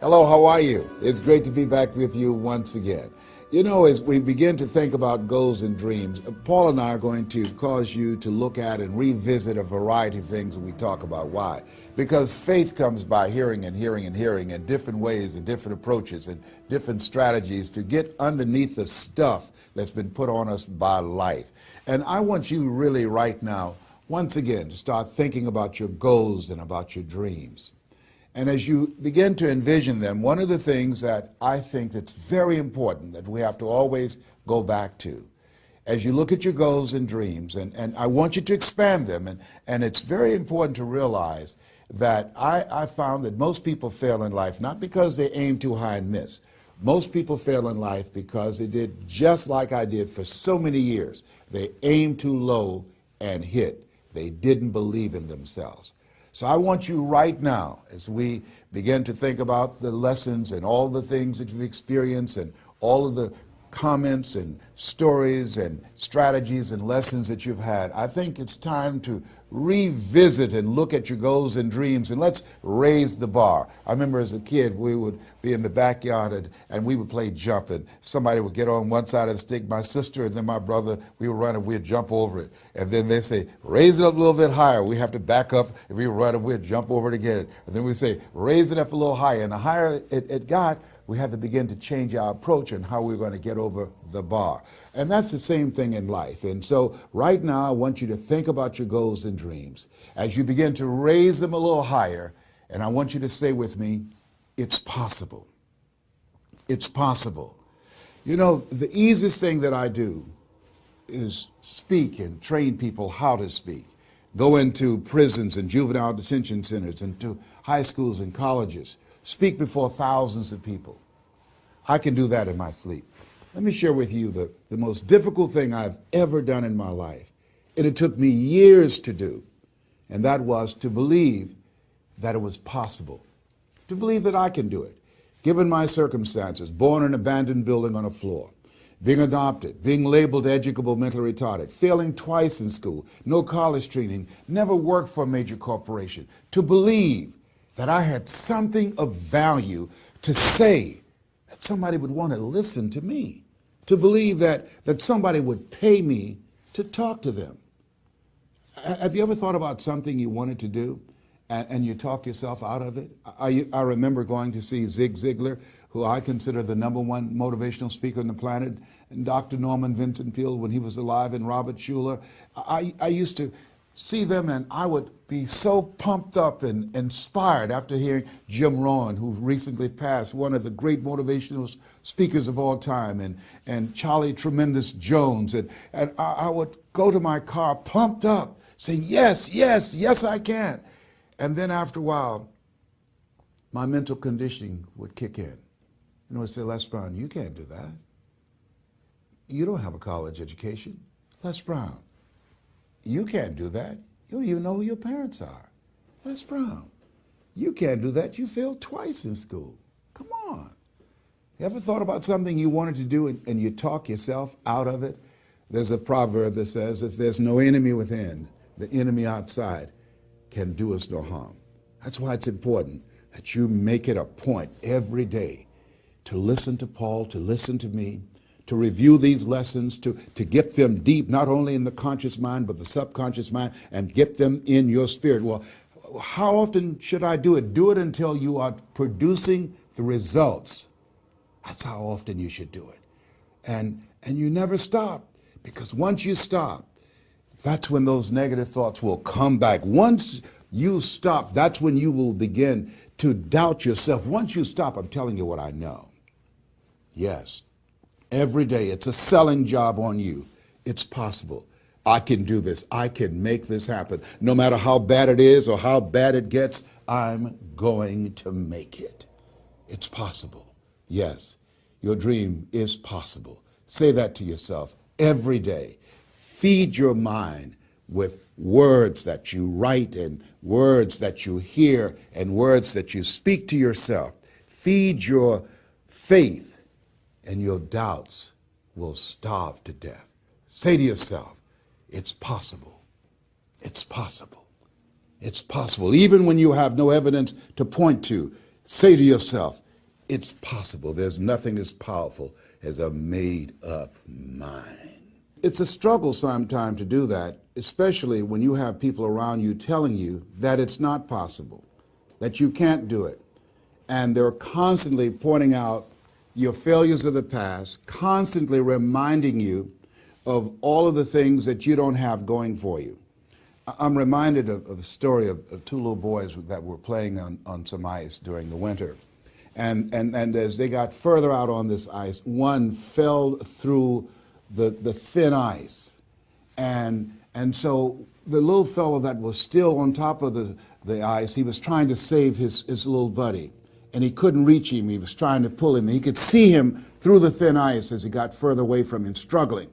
Hello, how are you? It's great to be back with you once again. You know, as we begin to think about goals and dreams, Paul and I are going to cause you to look at and revisit a variety of things that we talk about. Why? Because faith comes by hearing and hearing and hearing in different ways and different approaches and different strategies to get underneath the stuff that's been put on us by life. And I want you really right now, once again, to start thinking about your goals and about your dreams. And as you begin to envision them, one of the things that I think that's very important that we have to always go back to, as you look at your goals and dreams, and I want you to expand them, and it's very important to realize that I found that most people fail in life, not because they aim too high and miss. Most people fail in life because they did just like I did for so many years. They aimed too low and hit. They didn't believe in themselves. So I want you right now, as we begin to think about the lessons and all the things that you've experienced and all of the comments and stories and strategies and lessons that you've had, I think it's time to revisit and look at your goals and dreams, and let's raise the bar. I remember as a kid, we would be in the backyard and we would play jump, and somebody would get on one side of the stick, my sister and then my brother, we would run and we'd jump over it. And then they say, raise it up a little bit higher. We have to back up and we would run and we'd jump over it again. And then we say, raise it up a little higher. And the higher it got, we had to begin to change our approach and how we were going to get over the bar. And that's the same thing in life. And so right now, I want you to think about your goals and dreams as you begin to raise them a little higher. And I want you to say with me, it's possible. It's possible. You know, the easiest thing that I do is speak and train people how to speak. Go into prisons and juvenile detention centers and to high schools and colleges. Speak before thousands of people. I can do that in my sleep. Let me share with you the most difficult thing I've ever done in my life. And it took me years to do. And that was to believe that it was possible. To believe that I can do it. Given my circumstances, born in an abandoned building on a floor, being adopted, being labeled educable mentally retarded, failing twice in school, no college training, never worked for a major corporation. To believe that I had something of value to say, that somebody would want to listen to me, to believe that somebody would pay me to talk to them. Have you ever thought about something you wanted to do and you talk yourself out of it? I remember going to see Zig Ziglar, who I consider the #1 motivational speaker on the planet, and Dr. Norman Vincent Peale when he was alive, and Robert Schuller. I used to see them, and I would be so pumped up and inspired after hearing Jim Rohn, who recently passed, one of the great motivational speakers of all time, and Charlie Tremendous Jones. And I would go to my car pumped up, saying, yes, yes, yes, I can. And then after a while, my mental conditioning would kick in. And I would say, Les Brown, you can't do that. You don't have a college education. Les Brown, you can't do that. You don't even know who your parents are. Les Brown, you can't do that. You failed twice in school. Come on. You ever thought about something you wanted to do and you talk yourself out of it? There's a proverb that says, if there's no enemy within, the enemy outside can do us no harm. That's why it's important that you make it a point every day to listen to Paul, to listen to me, to review these lessons, to get them deep, not only in the conscious mind, but the subconscious mind, and get them in your spirit. Well, how often should I do it? Do it until you are producing the results. That's how often you should do it. And you never stop, because once you stop, that's when those negative thoughts will come back. Once you stop, that's when you will begin to doubt yourself. Once you stop, I'm telling you what I know. Yes. Every day, it's a selling job on you. It's possible. I can do this. I can make this happen. No matter how bad it is or how bad it gets, I'm going to make it. It's possible. Yes, your dream is possible. Say that to yourself every day. Feed your mind with words that you write and words that you hear and words that you speak to yourself. Feed your faith, and your doubts will starve to death. Say to yourself, it's possible. It's possible. It's possible. Even when you have no evidence to point to, say to yourself, It's possible. There's nothing as powerful as a made-up mind. It's a struggle sometimes to do that, especially when you have people around you telling you that it's not possible, that you can't do it. And they're constantly pointing out your failures of the past, constantly reminding you of all of the things that you don't have going for you. I'm reminded of the story of two little boys that were playing on some ice during the winter. And as they got further out on this ice, one fell through the thin ice. And so the little fellow that was still on top of the ice, he was trying to save his little buddy. And he couldn't reach him. He was trying to pull him. He could see him through the thin ice as he got further away from him, struggling.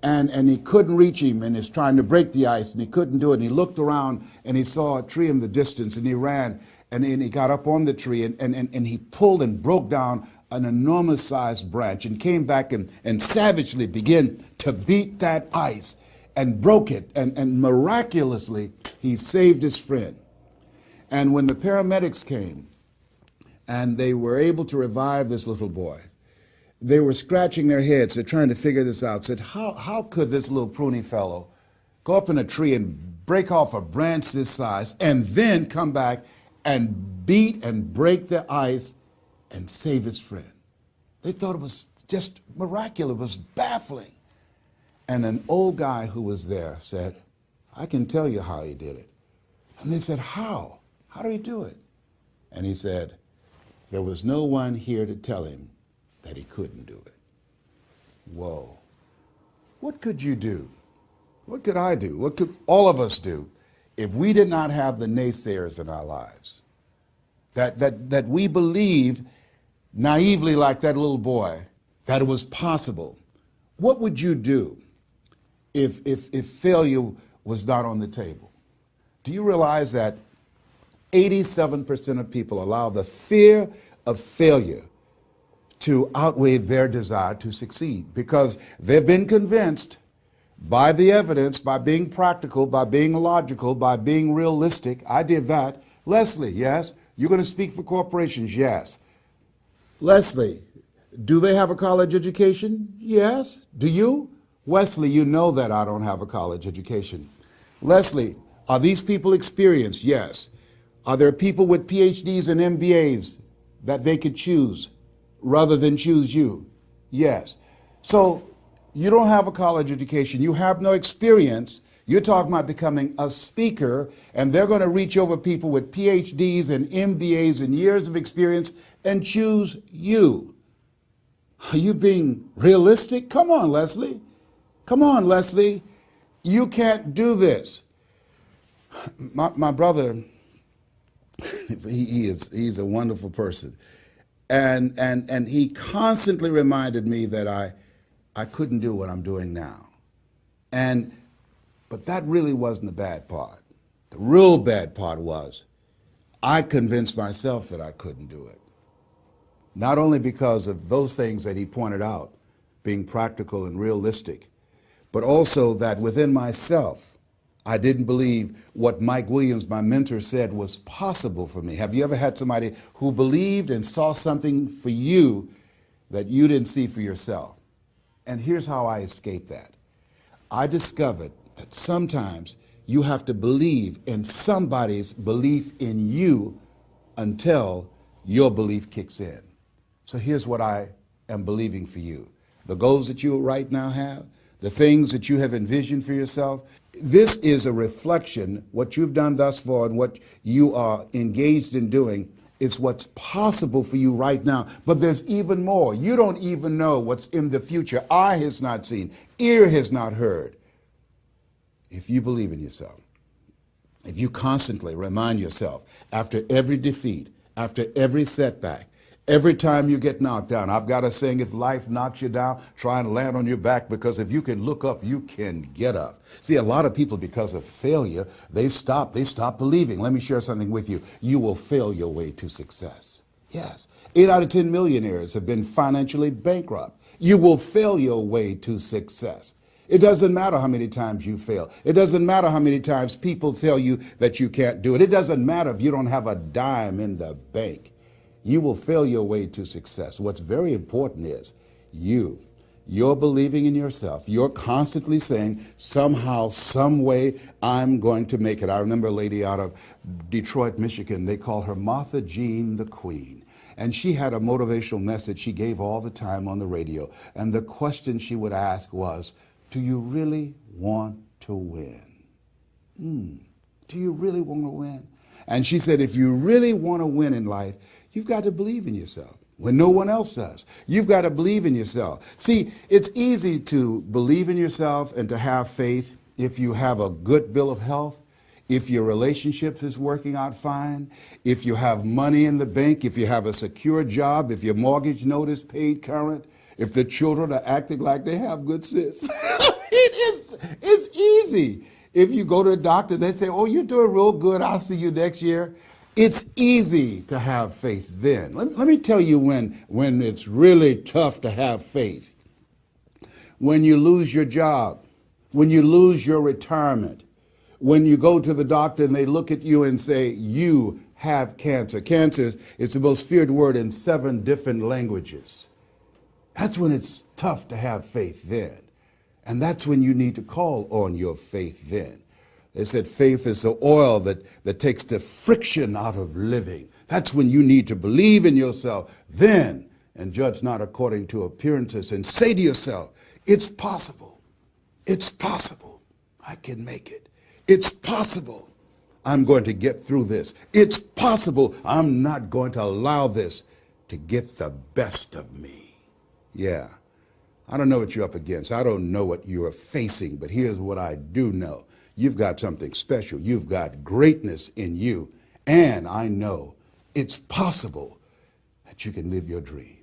And he couldn't reach him, and he's trying to break the ice, and he couldn't do it. And he looked around, and he saw a tree in the distance, and he ran, and he got up on the tree, and he pulled and broke down an enormous-sized branch and came back and savagely began to beat that ice and broke it, and miraculously, he saved his friend. And when the paramedics came, and they were able to revive this little boy, they were scratching their heads. They're trying to figure this out. Said, how could this little pruny fellow go up in a tree and break off a branch this size and then come back and beat and break the ice and save his friend? They thought it was just miraculous. It was baffling. And an old guy who was there said, I can tell you how he did it. And they said, how? How did he do it? And he said, there was no one here to tell him that he couldn't do it. Whoa. What could you do? What could I do? What could all of us do if we did not have the naysayers in our lives? That we believe naively like that little boy that it was possible. What would you do if failure was not on the table? Do you realize that 87% of people allow the fear of failure to outweigh their desire to succeed because they've been convinced by the evidence, by being practical, by being logical, by being realistic. I did that. Leslie, yes. You're going to speak for corporations, yes. Leslie, do they have a college education? Yes. Do you? Wesley, you know that I don't have a college education. Leslie, are these people experienced? Yes. Are there people with PhDs and MBAs that they could choose rather than choose you? Yes. So you don't have a college education. You have no experience. You're talking about becoming a speaker, and they're going to reach over people with PhDs and MBAs and years of experience and choose you. Are you being realistic? Come on, Leslie. Come on, Leslie. You can't do this. My brother, he's a wonderful person. And he constantly reminded me that I couldn't do what I'm doing now. But that really wasn't the bad part. The real bad part was I convinced myself that I couldn't do it. Not only because of those things that he pointed out, being practical and realistic, but also that within myself, I didn't believe what Mike Williams, my mentor, said was possible for me. Have you ever had somebody who believed and saw something for you that you didn't see for yourself? And here's how I escaped that. I discovered that sometimes you have to believe in somebody's belief in you until your belief kicks in. So here's what I am believing for you. The goals that you right now have, the things that you have envisioned for yourself, this is a reflection, what you've done thus far and what you are engaged in doing is what's possible for you right now. But there's even more. You don't even know what's in the future. Eye has not seen, ear has not heard. If you believe in yourself, if you constantly remind yourself after every defeat, after every setback, every time you get knocked down, I've got a saying, if life knocks you down, try and land on your back, because if you can look up, you can get up. See, a lot of people, because of failure, they stop believing. Let me share something with you. You will fail your way to success. Yes. 8 out of 10 millionaires have been financially bankrupt. You will fail your way to success. It doesn't matter how many times you fail. It doesn't matter how many times people tell you that you can't do it. It doesn't matter if you don't have a dime in the bank. you will fail your way to success. What's very important is you're believing in yourself. You're constantly saying, somehow, some way, I'm going to make it. I remember a lady out of Detroit, Michigan. They call her Martha Jean the Queen. And she had a motivational message she gave all the time on the radio. And the question she would ask was, do you really want to win? Do you really want to win? And she said, if you really want to win in life, you've got to believe in yourself when no one else does. You've got to believe in yourself. See, it's easy to believe in yourself and to have faith if you have a good bill of health, if your relationship is working out fine, if you have money in the bank, if you have a secure job, if your mortgage note is paid current, if the children are acting like they have good sense. It's easy. If you go to a doctor, they say, oh, you're doing real good, I'll see you next year. It's easy to have faith then. Let me tell you when it's really tough to have faith. When you lose your job, when you lose your retirement, when you go to the doctor and they look at you and say, you have cancer. Cancer is the most feared word in 7 different languages. That's when it's tough to have faith then. And that's when you need to call on your faith then. They said faith is the oil that takes the friction out of living. That's when you need to believe in yourself then and judge not according to appearances and say to yourself, it's possible. It's possible. I can make it. It's possible. I'm going to get through this. It's possible. I'm not going to allow this to get the best of me. Yeah. I don't know what you're up against. I don't know what you're facing, but here's what I do know. You've got something special. You've got greatness in you. And I know it's possible that you can live your dream.